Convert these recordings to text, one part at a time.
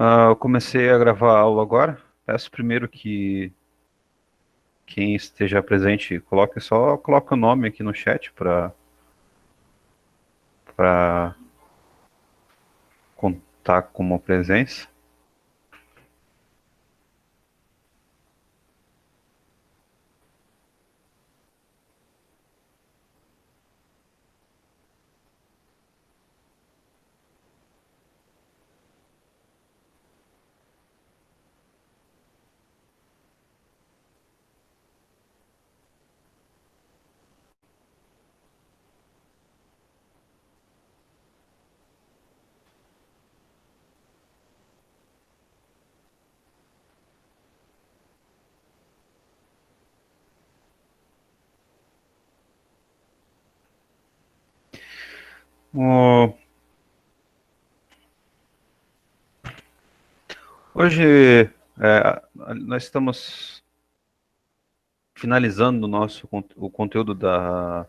Eu comecei a gravar a aula agora. Peço primeiro que quem esteja presente coloque o nome aqui no chat para contar como presença. O- Hoje nós estamos finalizando o conteúdo da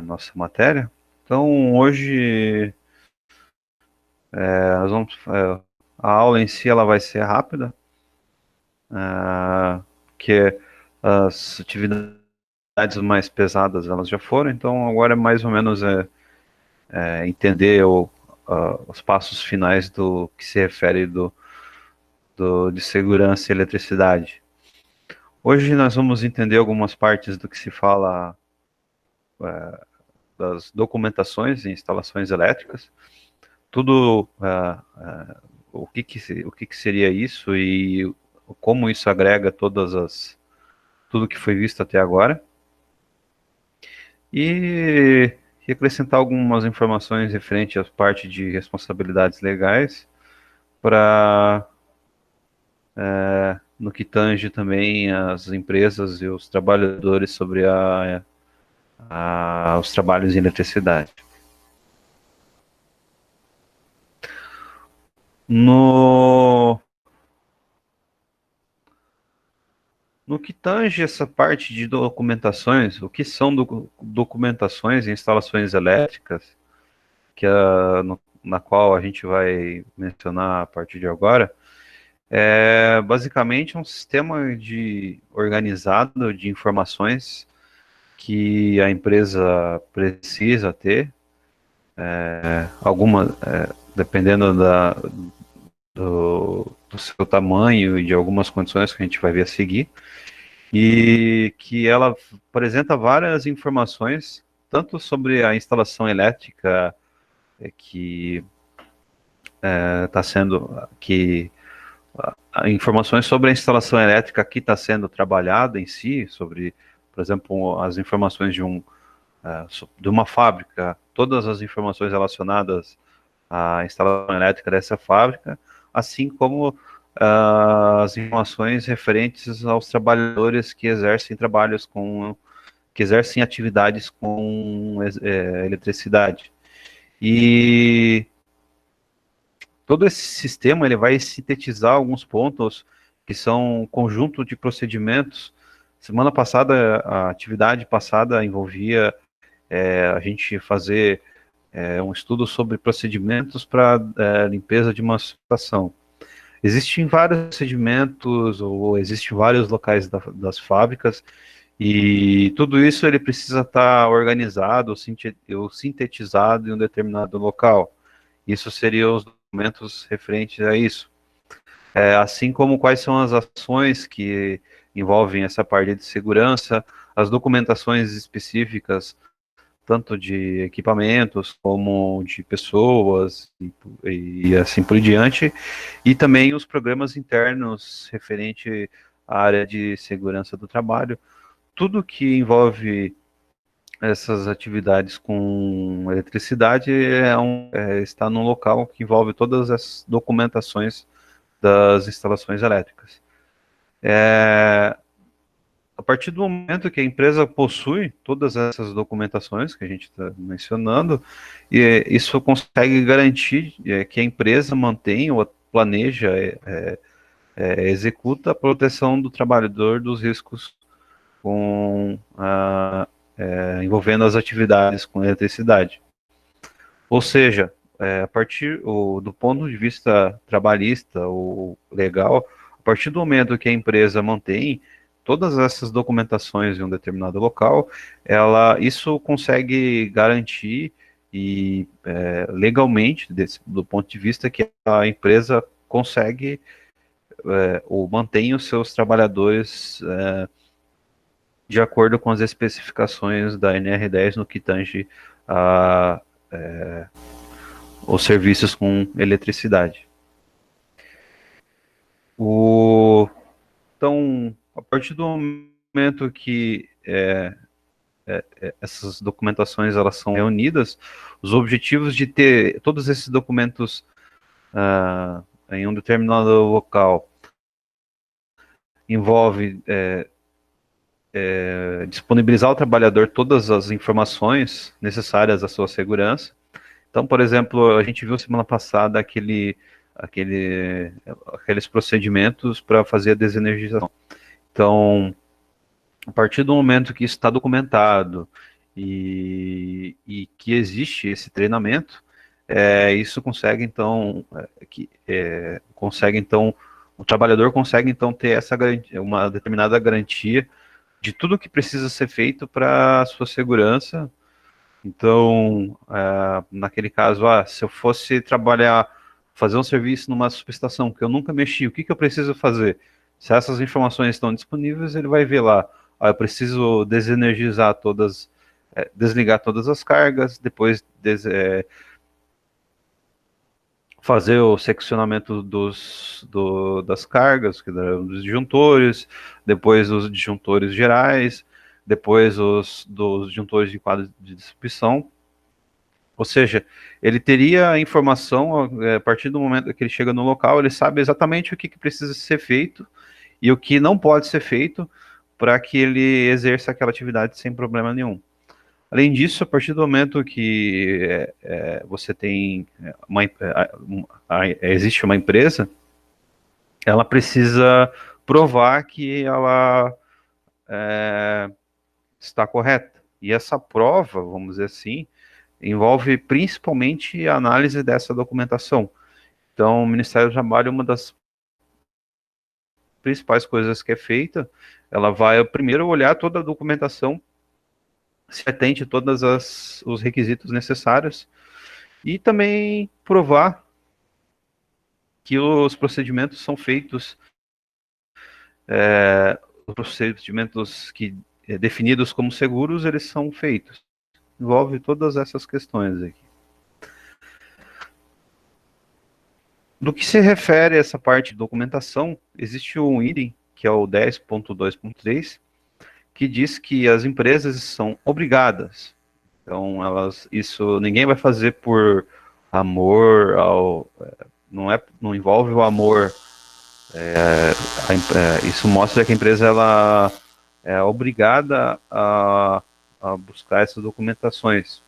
nossa matéria. Então hoje nós vamos, a aula em si ela vai ser rápida, que as atividades mais pesadas elas já foram, então agora é mais ou menos entender os passos finais do que se refere de segurança e eletricidade. Hoje nós vamos entender algumas partes do que se fala das documentações e instalações elétricas, tudo o que seria isso e como isso agrega tudo que foi visto até agora. E acrescentar algumas informações referentes à parte de responsabilidades legais para no que tange também as empresas e os trabalhadores sobre os trabalhos em eletricidade. No, no que tange essa parte de documentações, o que são documentações e instalações elétricas, na qual a gente vai mencionar a partir de agora, é basicamente um sistema organizado de informações que a empresa precisa ter, dependendo do seu tamanho e de algumas condições que a gente vai ver a seguir, e que ela apresenta várias informações, tanto sobre a instalação elétrica que está sendo, que informações sobre a instalação elétrica que está sendo trabalhada em si, sobre, por exemplo, as informações de uma fábrica, todas as informações relacionadas à instalação elétrica dessa fábrica, assim como as informações referentes aos trabalhadores que exercem que exercem atividades com eletricidade. E todo esse sistema ele vai sintetizar alguns pontos que são um conjunto de procedimentos. Semana passada, a atividade passada envolvia a gente fazer um estudo sobre procedimentos para limpeza de uma estação. Existem vários procedimentos, ou existem vários locais das fábricas, e tudo isso ele precisa estar organizado ou sintetizado em um determinado local. Isso seriam os documentos referentes a isso. Assim como quais são as ações que envolvem essa parte de segurança, as documentações específicas tanto de equipamentos como de pessoas e assim por diante, e também os programas internos referente à área de segurança do trabalho. Tudo que envolve essas atividades com eletricidade está num local que envolve todas as documentações das instalações elétricas. A partir do momento que a empresa possui todas essas documentações que a gente está mencionando, isso consegue garantir que a empresa mantém ou planeja, executa a proteção do trabalhador dos riscos envolvendo as atividades com eletricidade. Ou seja, do ponto de vista trabalhista ou legal, a partir do momento que a empresa mantém todas essas documentações em um determinado local, isso consegue garantir e legalmente, do ponto de vista que a empresa consegue ou mantém os seus trabalhadores de acordo com as especificações da NR10 no que tange a os serviços com eletricidade. Então, a partir do momento que essas documentações elas são reunidas, os objetivos de ter todos esses documentos em um determinado local envolve disponibilizar ao trabalhador todas as informações necessárias à sua segurança. Então, por exemplo, a gente viu semana passada aqueles procedimentos para fazer a desenergização. Então, a partir do momento que isso está documentado e que existe esse treinamento, isso consegue então, o trabalhador consegue então ter uma determinada garantia de tudo que precisa ser feito para a sua segurança. Então, naquele caso, se eu fosse fazer um serviço numa subestação que eu nunca mexi, o que eu preciso fazer? Se essas informações estão disponíveis, ele vai ver lá, eu preciso desenergizar desligar todas as cargas, depois fazer o seccionamento das cargas, dos disjuntores, depois os disjuntores gerais, depois dos disjuntores de quadro de distribuição. Ou seja, ele teria a informação, a partir do momento que ele chega no local, ele sabe exatamente o que precisa ser feito e o que não pode ser feito para que ele exerça aquela atividade sem problema nenhum. Além disso, a partir do momento que você tem existe uma empresa, ela precisa provar que ela está correta. E essa prova, vamos dizer assim, envolve principalmente a análise dessa documentação. Então, o Ministério do Trabalho, uma das principais coisas que é feita, ela vai primeiro olhar toda a documentação, se atende a todos os requisitos necessários e também provar que os procedimentos são feitos, os procedimentos definidos como seguros, eles são feitos. Envolve todas essas questões aqui. No que se refere a essa parte de documentação, existe um item, que é o 10.2.3, que diz que as empresas são obrigadas. Então, isso ninguém vai fazer por amor não envolve o amor. Isso mostra que a empresa ela é obrigada a buscar essas documentações,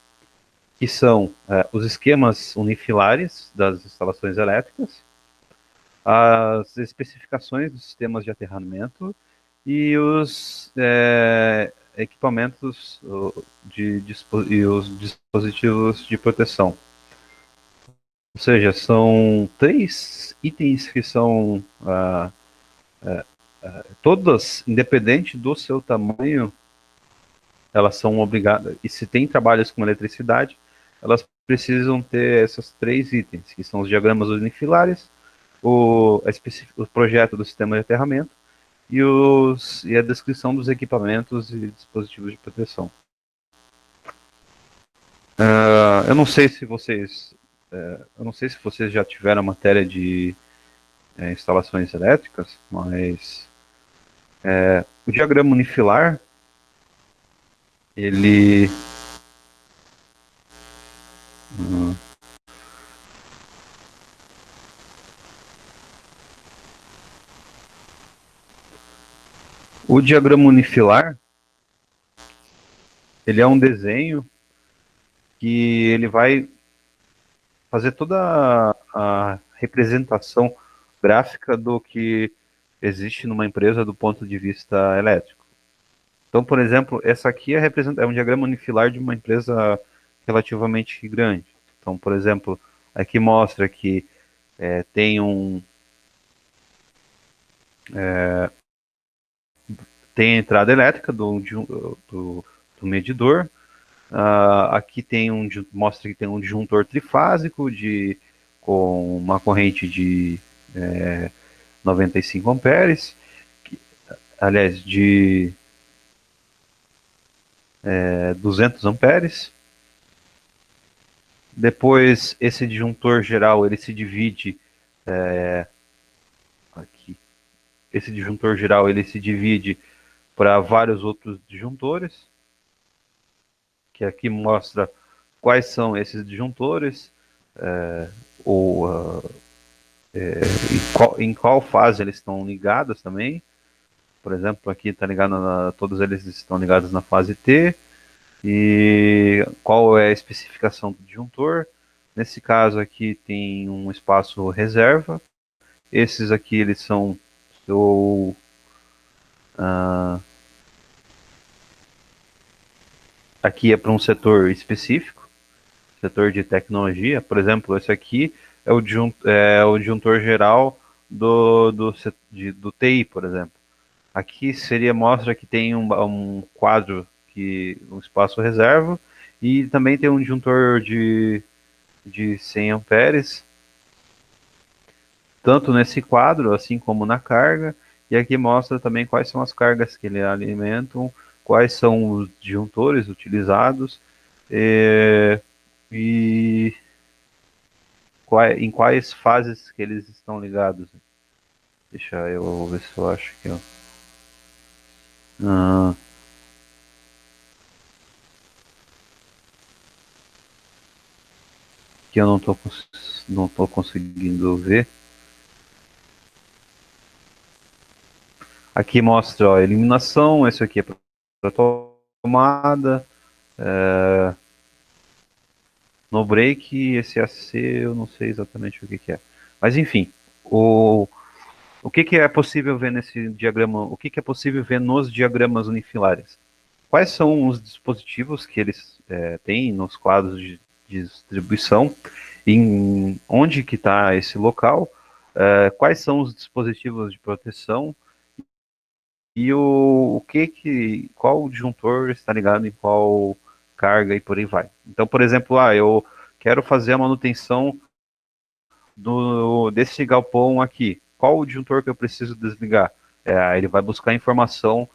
que são os esquemas unifilares das instalações elétricas, as especificações dos sistemas de aterramento e os equipamentos e os dispositivos de proteção. Ou seja, são 3 itens que são todas, independente do seu tamanho, elas são obrigadas. E se tem trabalhos com eletricidade, elas precisam ter esses 3 itens, que são os diagramas unifilares, o projeto do sistema de aterramento e a descrição dos equipamentos e dispositivos de proteção. Eu não sei se vocês já tiveram a matéria de instalações elétricas, mas o diagrama unifilar, ele o diagrama unifilar, ele é um desenho que ele vai fazer toda a representação gráfica do que existe numa empresa do ponto de vista elétrico. Então, por exemplo, essa aqui é um diagrama unifilar de uma empresa relativamente grande. Então, por exemplo, Aqui mostra que tem tem a entrada elétrica do medidor. Aqui tem mostra que tem um disjuntor trifásico com uma corrente de 95 amperes, aliás, de 200 amperes. Depois, esse disjuntor geral, ele se divide aqui. Esse disjuntor geral, ele se divide para vários outros disjuntores, que aqui mostra quais são esses disjuntores, ou em qual fase eles estão ligados também. Por exemplo, aqui está ligado todos eles estão ligados na fase T, e qual é a especificação do disjuntor. Nesse caso aqui tem um espaço reserva. Esses aqui eles são aqui é para um setor específico, setor de tecnologia. Por exemplo, esse aqui é o disjuntor geral do TI, por exemplo. Aqui mostra que tem um quadro, um espaço reserva, e também tem um disjuntor de 100 amperes, tanto nesse quadro, assim como na carga. E aqui mostra também quais são as cargas que ele alimentam, quais são os disjuntores utilizados, e em quais fases que eles estão ligados. Deixa eu ver se eu acho que que eu não tô conseguindo ver. Aqui mostra, ó, a eliminação. Esse aqui é para tomada. No break, esse AC eu não sei exatamente o que é. Mas enfim, o que é possível ver nesse diagrama? O que é possível ver nos diagramas unifilares? Quais são os dispositivos que eles têm nos quadros de distribuição? Onde que está esse local? Quais são os dispositivos de proteção? E qual disjuntor está ligado em qual carga e por aí vai. Então, por exemplo, eu quero fazer a manutenção desse galpão aqui. Qual o disjuntor que eu preciso desligar? Ele vai buscar informação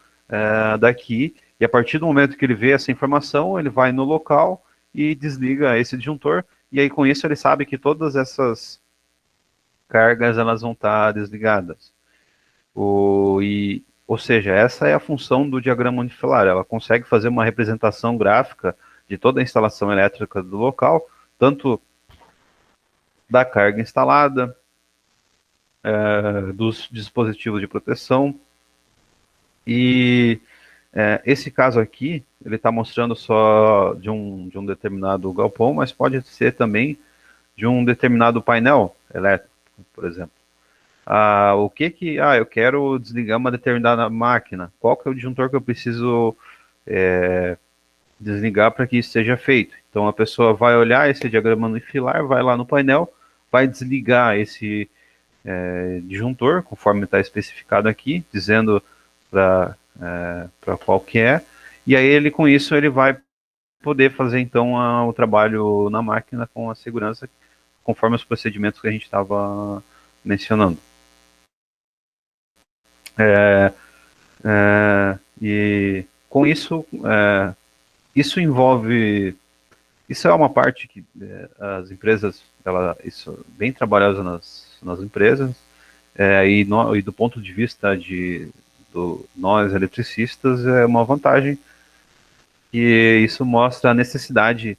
daqui, e a partir do momento que ele vê essa informação, ele vai no local e desliga esse disjuntor, e aí com isso ele sabe que todas essas cargas elas vão estar desligadas. Ou seja, essa é a função do diagrama unifilar. Ela consegue fazer uma representação gráfica de toda a instalação elétrica do local, tanto da carga instalada, dos dispositivos de proteção. E esse caso aqui, ele está mostrando só de um determinado galpão, mas pode ser também de um determinado painel elétrico, por exemplo. Eu quero desligar uma determinada máquina. Qual que é o disjuntor que eu preciso desligar para que isso seja feito? Então a pessoa vai olhar esse diagrama unifilar, vai lá no painel, vai desligar esse disjuntor, conforme está especificado aqui, dizendo para qual que é, e aí ele com isso ele vai poder fazer então o trabalho na máquina com a segurança, conforme os procedimentos que a gente estava mencionando. E com isso, isso envolve, isso é uma parte que as empresas, isso bem trabalhosa nas empresas, e do ponto de vista nós eletricistas é uma vantagem, e isso mostra a necessidade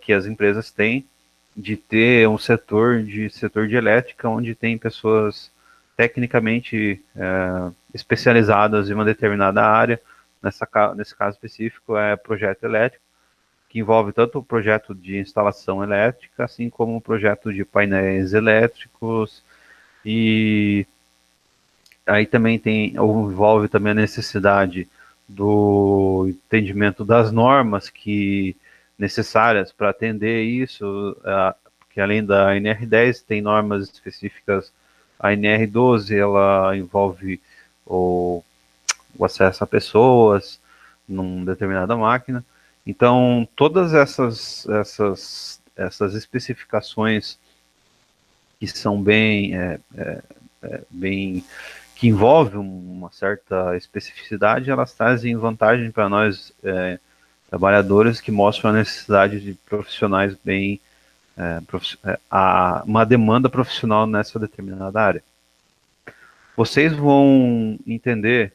que as empresas têm de ter um setor de elétrica onde tem pessoas tecnicamente especializadas em uma determinada área. Nesse caso específico é projeto elétrico, que envolve tanto o projeto de instalação elétrica, assim como o projeto de painéis elétricos, e aí também envolve também a necessidade do entendimento das normas necessárias para atender isso, que além da NR10 tem normas específicas. A NR12 ela envolve o, o acesso a pessoas numa determinada máquina. Então, todas essas especificações que são bem que envolvem uma certa especificidade, elas trazem vantagem para nós trabalhadores que mostram a necessidade de profissionais uma demanda profissional nessa determinada área. Vocês vão entender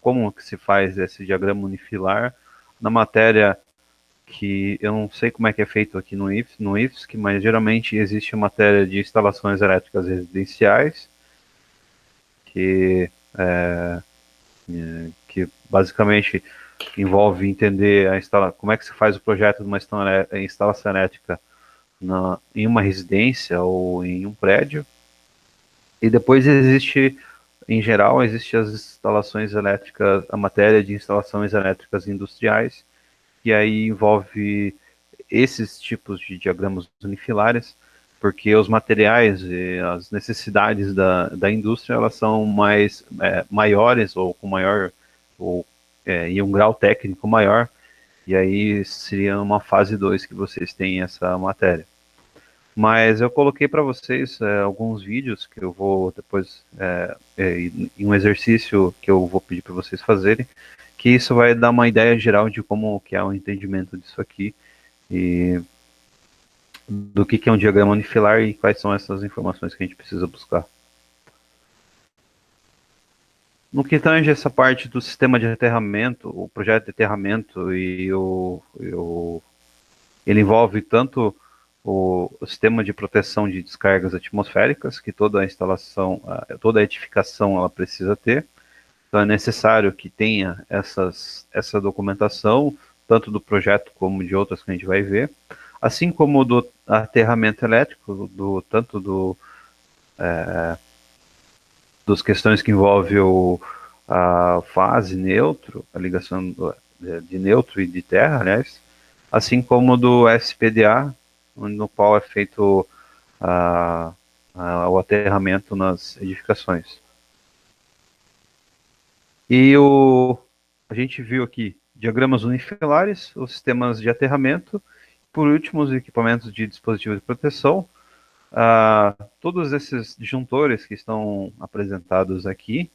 como que se faz esse diagrama unifilar na matéria que eu não sei como é que é feito aqui no IFSC, mas geralmente existe uma matéria de instalações elétricas residenciais, que, que basicamente envolve entender como é que se faz o projeto de uma instalação elétrica em uma residência ou em um prédio. E depois em geral, existe as instalações elétricas, a matéria de instalações elétricas industriais, que aí envolve esses tipos de diagramas unifilares, porque os materiais e as necessidades da indústria elas são maiores ou com maior em um grau técnico maior, e aí seria uma fase 2 que vocês têm essa matéria. Mas eu coloquei para vocês alguns vídeos que eu vou depois, em um exercício que eu vou pedir para vocês fazerem, que isso vai dar uma ideia geral de como que é o entendimento disso aqui e do que é um diagrama unifilar e quais são essas informações que a gente precisa buscar. No que tange essa parte do sistema de aterramento, o projeto de aterramento ele envolve tanto o sistema de proteção de descargas atmosféricas, que toda a instalação, toda a edificação ela precisa ter. Então é necessário que tenha essa documentação, tanto do projeto como de outras que a gente vai ver, assim como do aterramento elétrico, tanto das questões que envolvem a fase neutro, a ligação de neutro e de terra, aliás, assim como do SPDA, no qual é feito o aterramento nas edificações. E a gente viu aqui diagramas unifilares, os sistemas de aterramento, por último, os equipamentos de dispositivos de proteção. Todos esses disjuntores que estão apresentados aqui,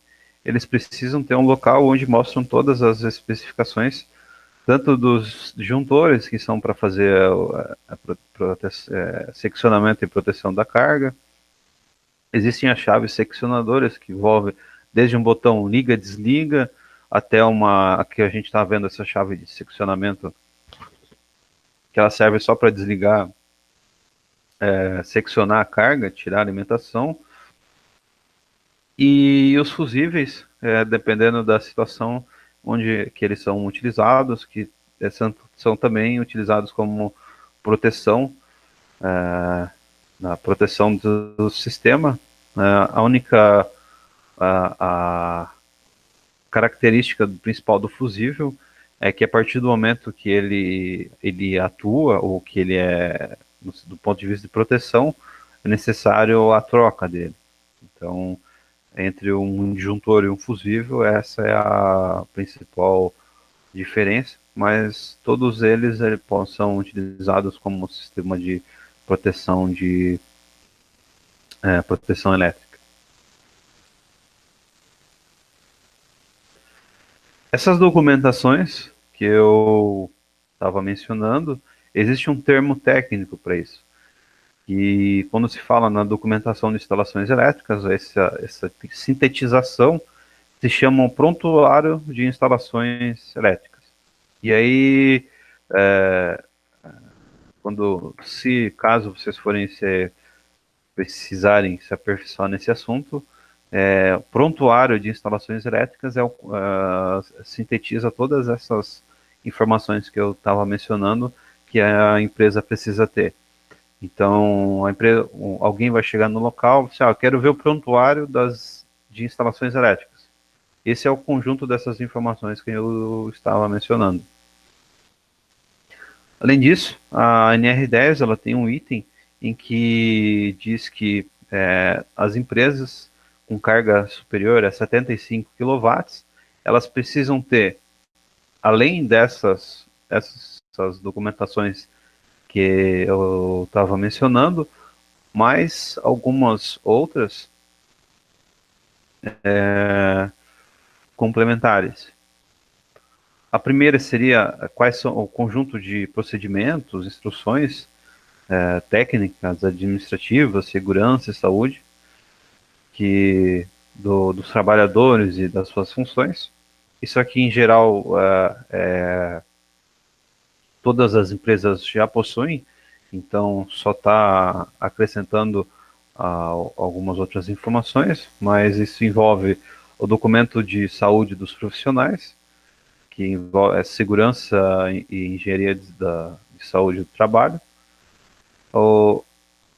eles precisam ter um local onde mostram todas as especificações, tanto dos disjuntores, que são para fazer seccionamento e proteção da carga. Existem as chaves seccionadoras, que envolvem desde um botão liga, desliga, até aqui a gente está vendo essa chave de seccionamento, que ela serve só para desligar, seccionar a carga, tirar a alimentação. E os fusíveis, dependendo da situação onde que eles são utilizados, que são também utilizados como proteção, na proteção do sistema. A única a característica principal do fusível é que a partir do momento que ele atua, ou que ele do ponto de vista de proteção, é necessário a troca dele. Então, entre um disjuntor e um fusível, essa é a principal diferença, mas todos eles são utilizados como sistema de proteção proteção elétrica. Essas documentações que eu estava mencionando, existe um termo técnico para isso. E quando se fala na documentação de instalações elétricas, essa sintetização se chama um prontuário de instalações elétricas. E aí, caso vocês precisarem se aperfeiçoar nesse assunto, o prontuário de instalações elétricas sintetiza todas essas informações que eu estava mencionando que a empresa precisa ter. Então, alguém vai chegar no local e dizer, eu quero ver o prontuário de instalações elétricas. Esse é o conjunto dessas informações que eu estava mencionando. Além disso, a NR10 ela tem um item em que diz que as empresas com carga superior a 75 quilowatts, elas precisam ter, além essas documentações que eu estava mencionando, mais algumas outras complementares. A primeira seria quais são o conjunto de procedimentos, instruções, técnicas administrativas, segurança e saúde dos trabalhadores e das suas funções. Isso aqui, em geral, todas as empresas já possuem, então só está acrescentando algumas outras informações, mas isso envolve o documento de saúde dos profissionais, que envolve segurança e engenharia de saúde do trabalho.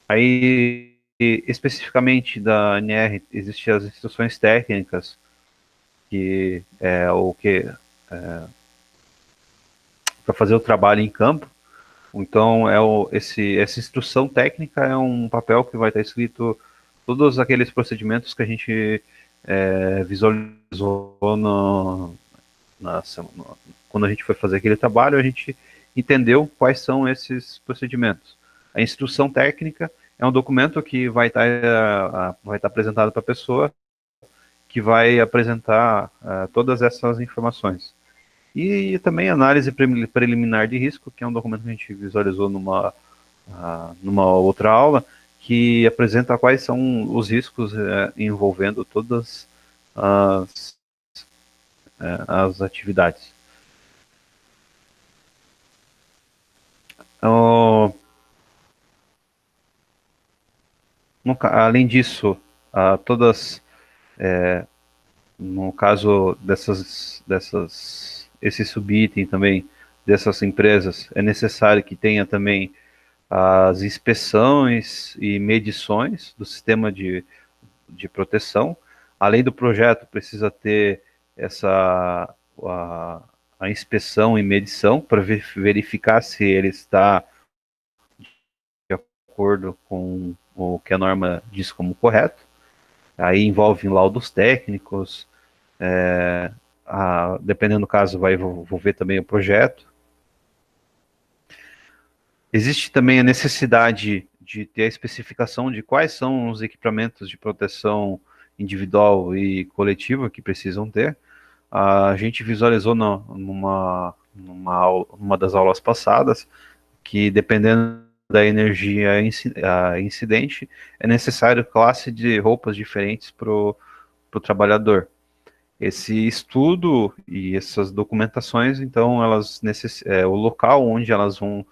Aí, especificamente da ANR, existem as instruções técnicas, que é o que para fazer o trabalho em campo. Então, essa instrução técnica é um papel que vai estar escrito todos aqueles procedimentos que a gente visualizou quando a gente foi fazer aquele trabalho, a gente entendeu quais são esses procedimentos. A instrução técnica é um documento que vai estar apresentado para a pessoa, que vai apresentar todas essas informações. E também análise preliminar de risco, que é um documento que a gente visualizou numa outra aula, que apresenta quais são os riscos envolvendo todas as, as atividades. Então, além disso, todas, no caso esse subitem também dessas empresas, é necessário que tenha também as inspeções e medições do sistema de proteção. Além do projeto, precisa ter a, a inspeção e medição para verificar se ele está de acordo com o que a norma diz como correto. Aí envolve laudos técnicos, dependendo do caso, vai envolver também o projeto. Existe também a necessidade de ter a especificação de quais são os equipamentos de proteção individual e coletiva que precisam ter. A gente visualizou numa das aulas passadas que, dependendo da energia incidente, é necessário classe de roupas diferentes para o trabalhador. Esse estudo e essas documentações, então, o local onde elas vão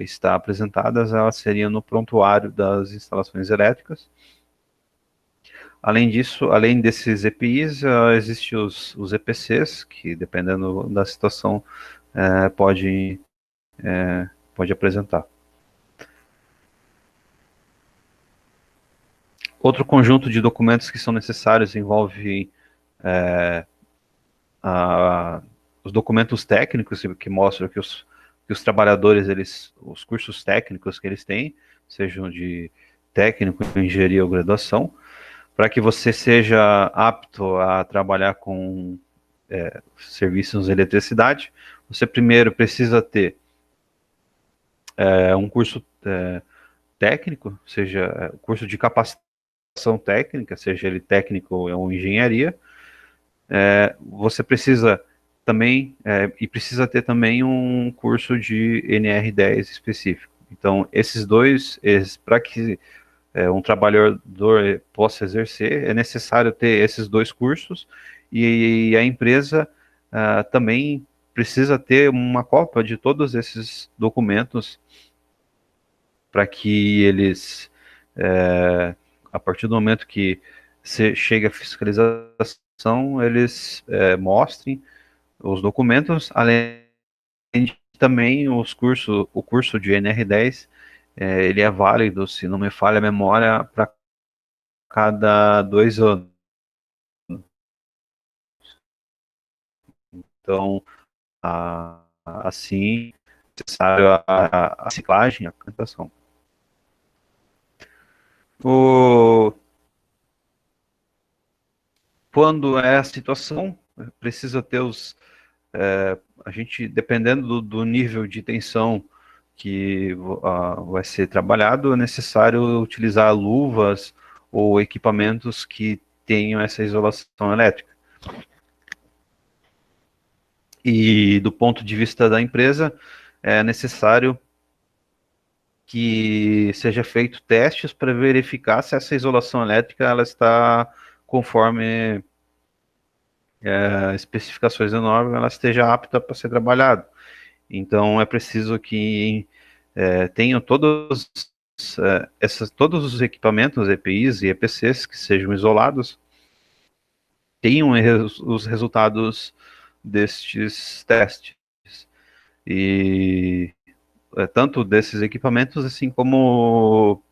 estar apresentadas, elas seriam no prontuário das instalações elétricas. Além disso, além desses EPIs, existem os EPCs, que, dependendo da situação, pode, pode apresentar. Outro conjunto de documentos que são necessários envolve os documentos técnicos que mostram que os trabalhadores, os cursos técnicos que eles têm, sejam de técnico, engenharia ou graduação, para que você seja apto a trabalhar com serviços de eletricidade, você primeiro precisa ter um curso técnico, seja curso de capacitação técnica, seja ele técnico ou engenharia. Você precisa também, e precisa ter também um curso de NR10 específico. Então, esses dois, para que um trabalhador possa exercer, é necessário ter esses dois cursos, e a empresa também precisa ter uma cópia de todos esses documentos para que eles, a partir do momento que chega a fiscalização, eles mostrem os documentos, além de também o curso de NR10, ele é válido, se não me falha a memória, para cada 2 anos. Então, assim, é necessário a ciclagem, a cantação. O, quando é a situação, precisa ter a gente, dependendo do nível de tensão que vai ser trabalhado, é necessário utilizar luvas ou equipamentos que tenham essa isolação elétrica. E do ponto de vista da empresa, é necessário que seja feito testes para verificar se essa isolação elétrica ela está conforme especificações da norma, ela esteja apta para ser trabalhada. Então é preciso que tenham todos os equipamentos, EPIs e EPCs que sejam isolados, tenham os resultados destes testes. E tanto desses equipamentos, assim como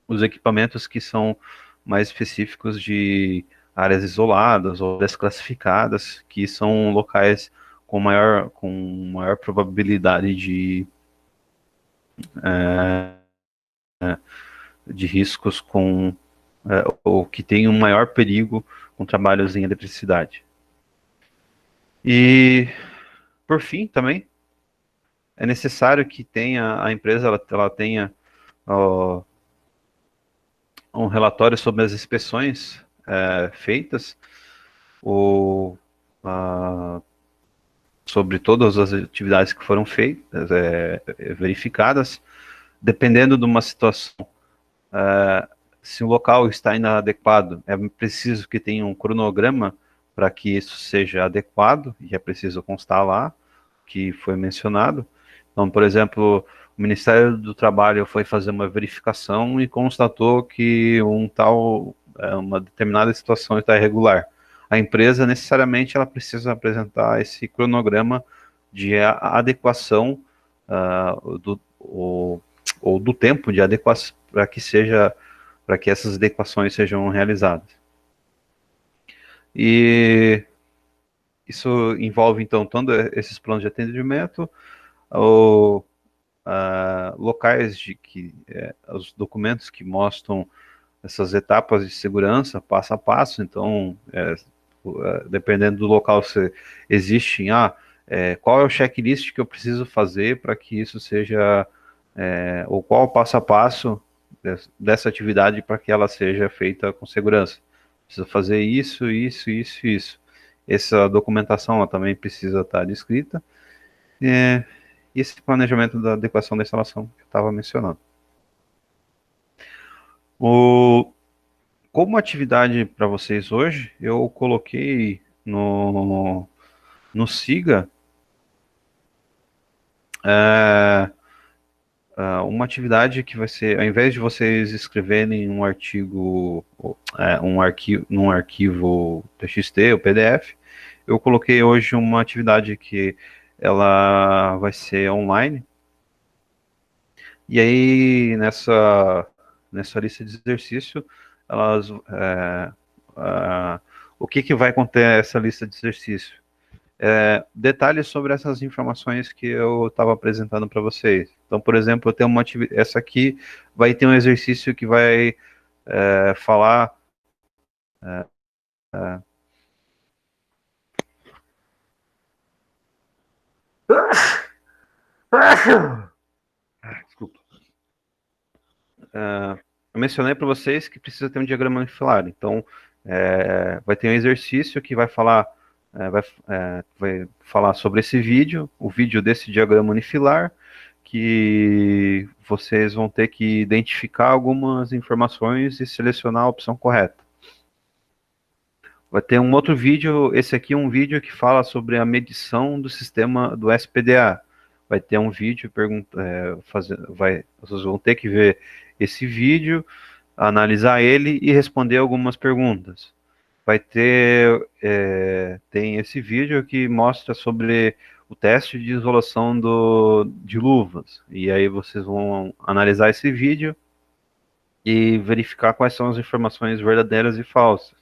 os equipamentos que são mais específicos de áreas isoladas ou desclassificadas, que são locais com maior probabilidade de riscos ou que tem um maior perigo com trabalhos em eletricidade. E, por fim, também, é necessário que a empresa ela tenha ó, um relatório sobre as inspeções feitas, ou sobre todas as atividades que foram feitas, verificadas, dependendo de uma situação. Se o local está inadequado, é preciso que tenha um cronograma para que isso seja adequado, e é preciso constar lá, que foi mencionado. Então, por exemplo, o Ministério do Trabalho foi fazer uma verificação e constatou que uma determinada situação está irregular. A empresa necessariamente ela precisa apresentar esse cronograma de adequação ou do tempo de adequação para que essas adequações sejam realizadas. E isso envolve então tanto esses planos de atendimento, ou locais os documentos que mostram essas etapas de segurança passo a passo. Então, dependendo do local, se existe, qual é o checklist que eu preciso fazer para que isso seja, ou qual o passo a passo dessa atividade para que ela seja feita com segurança. Precisa fazer isso, isso, isso, isso. Essa documentação ela também precisa estar descrita. E esse planejamento da adequação da instalação que eu estava mencionando. Como atividade para vocês hoje, eu coloquei no SIGA uma atividade que vai ser, ao invés de vocês escreverem um artigo, num arquivo TXT ou PDF, eu coloquei hoje uma atividade que ela vai ser online. E aí, nessa lista de exercício, elas, o que vai conter essa lista de exercício? Detalhes sobre essas informações que eu estava apresentando para vocês. Então, por exemplo, eu tenho essa aqui vai ter um exercício que vai falar desculpa. Eu mencionei para vocês que precisa ter um diagrama unifilar. Então, vai ter um exercício que vai falar sobre esse vídeo, o vídeo desse diagrama unifilar, que vocês vão ter que identificar algumas informações e selecionar a opção correta. Vai ter um outro vídeo, esse aqui é um vídeo que fala sobre a medição do sistema do SPDA. Vai ter um vídeo, vocês vão ter que ver esse vídeo, analisar ele e responder algumas perguntas. Tem esse vídeo que mostra sobre o teste de isolação de luvas. E aí vocês vão analisar esse vídeo e verificar quais são as informações verdadeiras e falsas.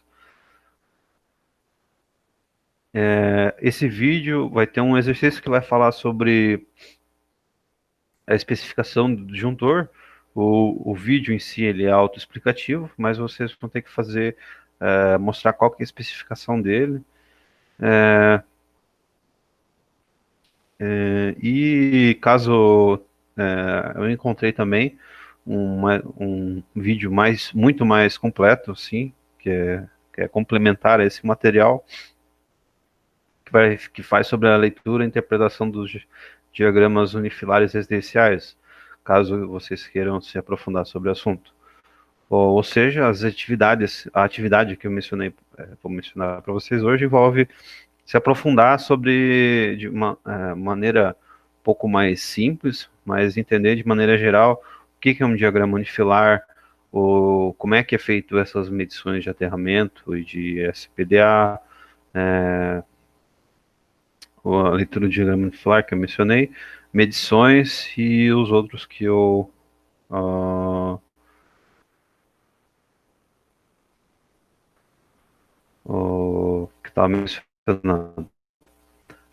Esse vídeo vai ter um exercício que vai falar sobre a especificação do disjuntor, O vídeo em si ele é autoexplicativo, mas vocês vão ter que fazer, mostrar qual que é a especificação dele. E caso eu encontrei também um vídeo muito mais completo, assim, que é complementar a esse material, que faz sobre a leitura e interpretação dos diagramas unifilares residenciais, caso vocês queiram se aprofundar sobre o assunto. Ou seja, a atividade que eu mencionei, vou mencionar para vocês hoje, envolve se aprofundar sobre, de uma maneira um pouco mais simples, mas entender de maneira geral o que é um diagrama unifilar, como é que é feito essas medições de aterramento e de SPDA, a leitura do diagrama unifilar que eu mencionei, medições e os outros que eu que estava mencionando.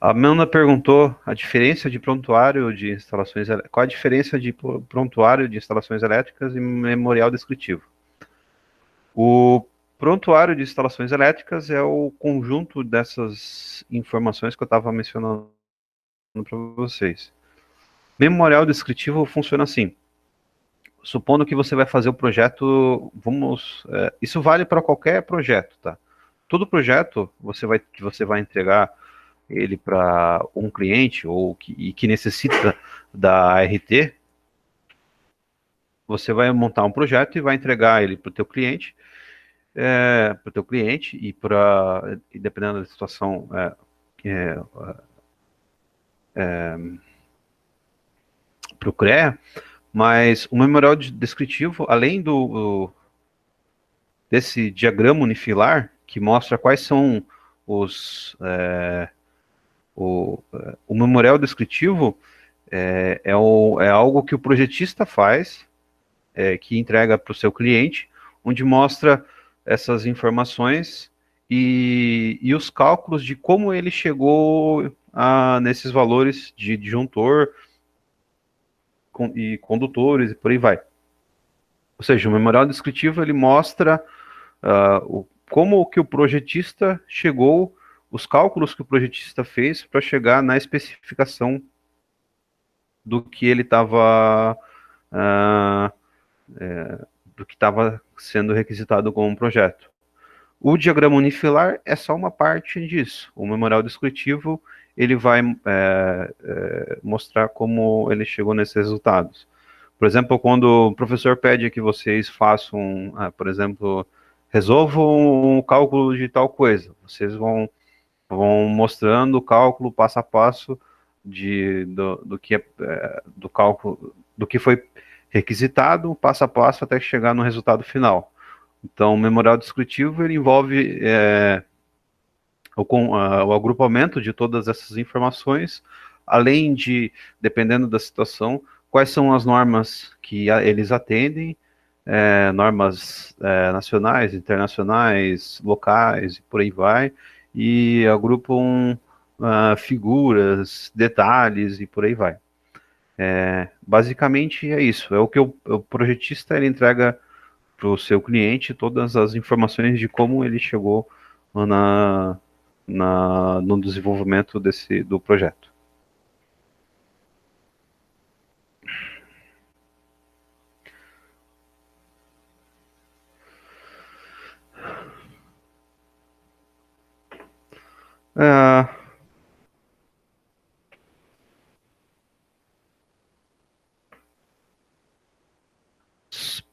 A Amanda perguntou a diferença de prontuário de instalações, qual a diferença de prontuário de instalações elétricas e memorial descritivo. O prontuário de instalações elétricas é o conjunto dessas informações que eu estava mencionando para vocês. Memorial descritivo funciona assim. Supondo que você vai fazer o projeto, isso vale para qualquer projeto, tá? Todo projeto você vai entregar ele para um cliente e que necessita da ART, você vai montar um projeto e vai entregar ele para o teu cliente, e dependendo da situação, para o CREA, mas o memorial descritivo, além desse diagrama unifilar, que mostra quais são o memorial descritivo é algo que o projetista faz, que entrega para o seu cliente, onde mostra essas informações e os cálculos de como ele chegou nesses valores de disjuntor e condutores e por aí vai. Ou seja, o memorial descritivo ele mostra como que o projetista chegou, os cálculos que o projetista fez para chegar na especificação do que ele estava do que estava sendo requisitado como um projeto. O diagrama unifilar é só uma parte disso. O memorial descritivo ele vai mostrar como ele chegou nesses resultados. Por exemplo, quando o professor pede que vocês façam, por exemplo, resolvam um cálculo de tal coisa, vocês vão mostrando o cálculo passo a passo do cálculo, do que foi requisitado, passo a passo até chegar no resultado final. Então, o memorial descritivo ele envolve o agrupamento de todas essas informações, além de, dependendo da situação, quais são as normas que eles atendem, normas nacionais, internacionais, locais, e por aí vai, e agrupam figuras, detalhes e por aí vai. Basicamente é isso, é o que o projetista ele entrega para o seu cliente todas as informações de como ele chegou no desenvolvimento do projeto.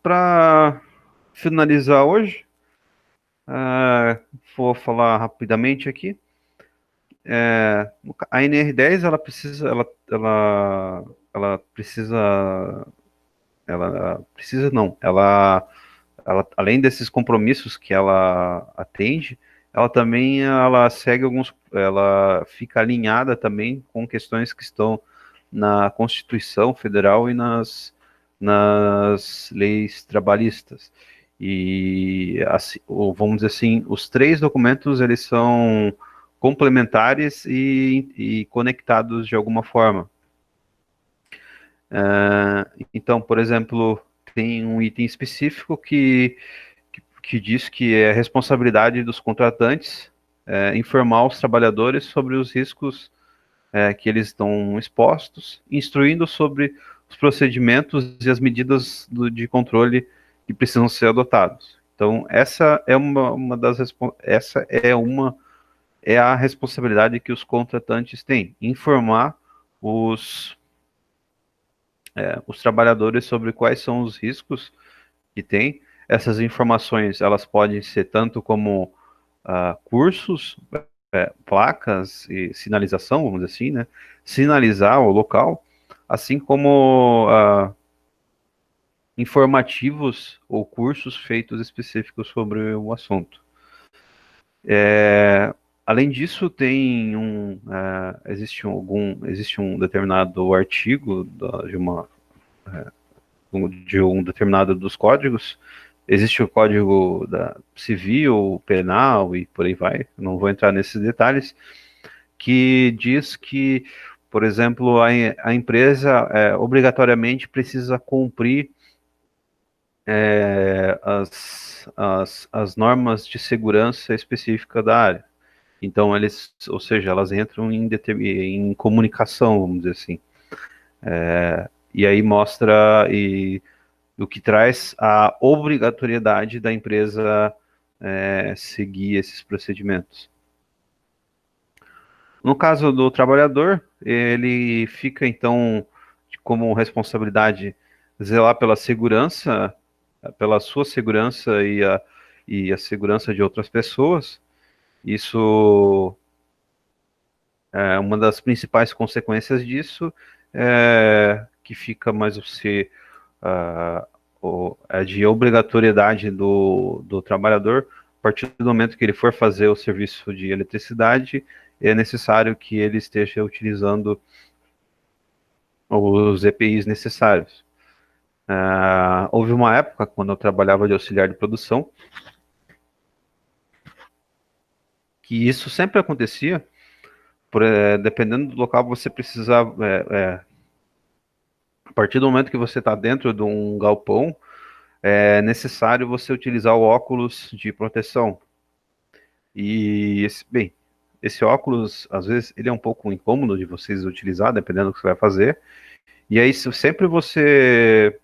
Para finalizar hoje, vou falar rapidamente aqui. A NR10 ela além desses compromissos que ela atende, ela fica alinhada também com questões que estão na Constituição Federal e nas leis trabalhistas. E assim, vamos dizer assim, os três documentos eles são complementares e conectados de alguma forma. Então, por exemplo, tem um item específico que diz que é responsabilidade dos contratantes informar os trabalhadores sobre os riscos que eles estão expostos, instruindo sobre os procedimentos e as medidas de controle que precisam ser adotados. Então, essa é é a responsabilidade que os contratantes têm, informar os, os trabalhadores sobre quais são os riscos que tem. Essas informações, elas podem ser tanto como cursos, placas e sinalização, vamos dizer assim, né? Sinalizar o local, assim como informativos ou cursos feitos específicos sobre o assunto. Além disso, existe um determinado artigo de um determinado dos códigos. Existe o código civil, penal e por aí vai. Não vou entrar nesses detalhes, que diz que, por exemplo, a empresa obrigatoriamente precisa cumprir as normas de segurança específica da área. Então, ou seja, elas entram em comunicação, vamos dizer assim. E aí mostra o que traz a obrigatoriedade da empresa seguir esses procedimentos. No caso do trabalhador, ele fica, então, como responsabilidade zelar pela segurança, pela sua segurança e a segurança de outras pessoas. Isso é uma das principais consequências disso, que fica mais de obrigatoriedade do trabalhador. A partir do momento que ele for fazer o serviço de eletricidade, é necessário que ele esteja utilizando os EPIs necessários. Houve uma época, quando eu trabalhava de auxiliar de produção, que isso sempre acontecia. Dependendo do local, você precisava, a partir do momento que você está dentro de um galpão, é necessário você utilizar o óculos de proteção. E, esse óculos, às vezes, ele é um pouco incômodo de vocês utilizar, dependendo do que você vai fazer. E aí, sempre você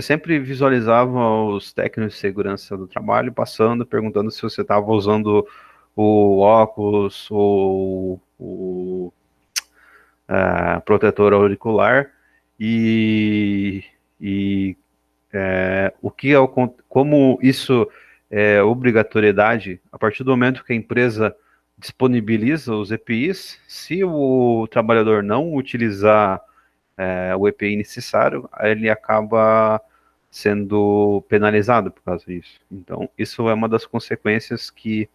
sempre visualizava os técnicos de segurança do trabalho passando, perguntando se você estava usando o óculos ou o protetor auricular e, e como isso é obrigatoriedade, a partir do momento que a empresa disponibiliza os EPIs, se o trabalhador não utilizar o EPI necessário, ele acaba sendo penalizado por causa disso. Então, isso é uma das consequências que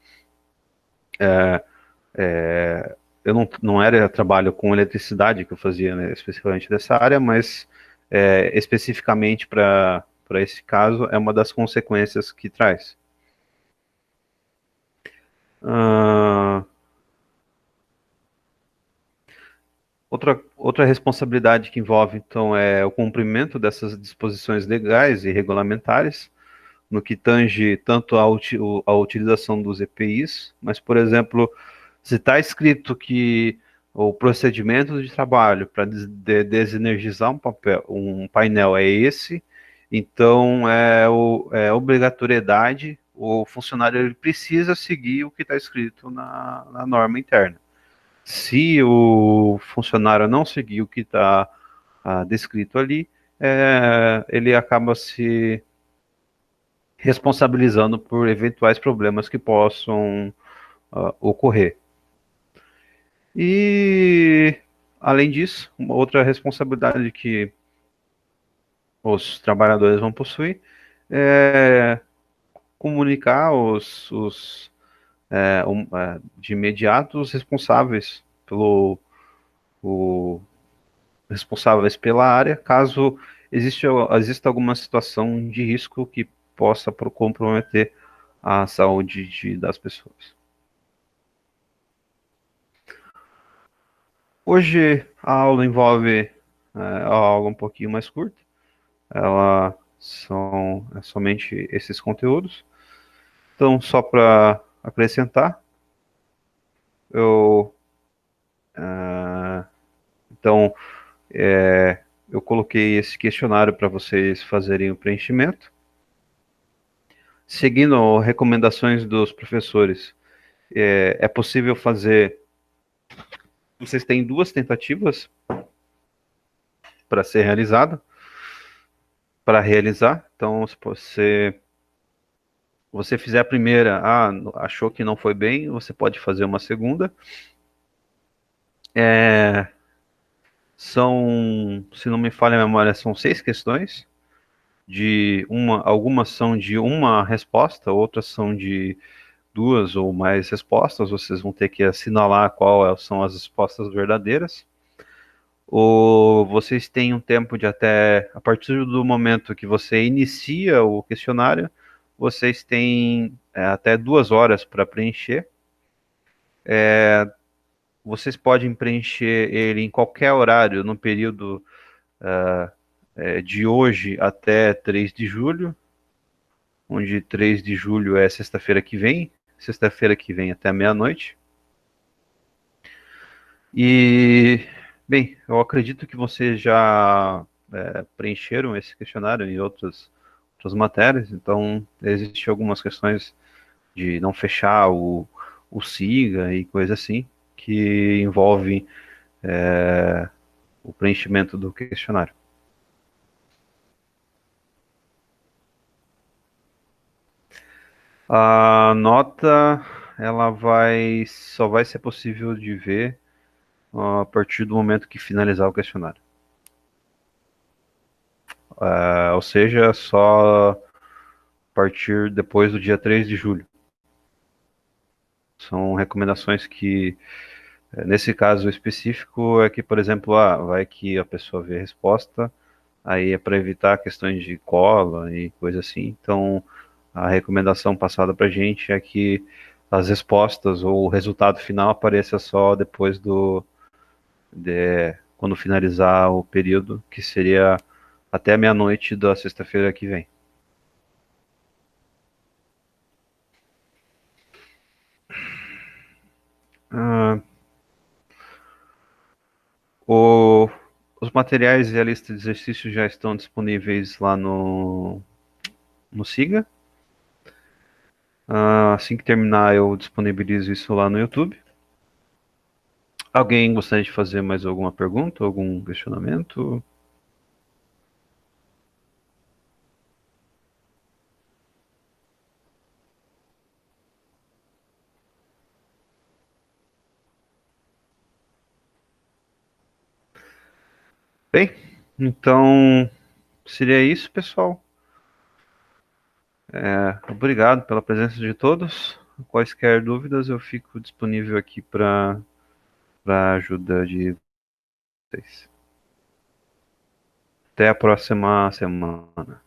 eu não era trabalho com eletricidade que eu fazia, né, especificamente dessa área, mas especificamente para esse caso, é uma das consequências que traz. Outra responsabilidade que envolve, então, é o cumprimento dessas disposições legais e regulamentares, no que tange tanto a utilização dos EPIs, mas, por exemplo, se está escrito que o procedimento de trabalho para desenergizar um painel é esse, então é obrigatoriedade, o funcionário ele precisa seguir o que está escrito na norma interna. Se o funcionário não seguir o que está descrito ali, ele acaba se responsabilizando por eventuais problemas que possam ocorrer. E, além disso, uma outra responsabilidade que os trabalhadores vão possuir é comunicar de imediato os responsáveis responsáveis pela área, caso exista alguma situação de risco que possa comprometer a saúde das pessoas. Hoje a aula envolve algo um pouquinho mais curto. Ela é somente esses conteúdos. Então, só para acrescentar, eu então eu coloquei esse questionário para vocês fazerem o preenchimento, seguindo recomendações dos professores. É possível fazer. Vocês têm 2 tentativas para ser realizado, para realizar. Então, se você fizer a primeira, achou que não foi bem, você pode fazer uma segunda. Se não me falha a memória, são 6 questões. Algumas são de uma resposta, outras são de 2 ou mais respostas. Vocês vão ter que assinalar qual são as respostas verdadeiras. Ou vocês têm um tempo de a partir do momento que você inicia o questionário, vocês têm até 2 horas para preencher. Vocês podem preencher ele em qualquer horário, no período de hoje até 3 de julho, onde 3 de julho é sexta-feira que vem até meia-noite. E, bem, eu acredito que vocês já preencheram esse questionário em outras matérias, então existem algumas questões de não fechar o SIGA e coisa assim, que envolvem o preenchimento do questionário. A nota, só vai ser possível de ver a partir do momento que finalizar o questionário. Ou seja, só a partir depois do dia 3 de julho. São recomendações que, nesse caso específico, é que, por exemplo, vai que a pessoa vê a resposta, aí é para evitar questões de cola e coisa assim. Então, a recomendação passada para a gente é que as respostas ou o resultado final apareça só depois quando finalizar o período, que seria até meia-noite da sexta-feira que vem. Ah, o, os materiais e a lista de exercícios já estão disponíveis lá no SIGA. Assim que terminar, eu disponibilizo isso lá no YouTube. Alguém gostaria de fazer mais alguma pergunta, algum questionamento? Bem, então seria isso, pessoal. Obrigado pela presença de todos. Quaisquer dúvidas, eu fico disponível aqui para ajuda de vocês. Até a próxima semana.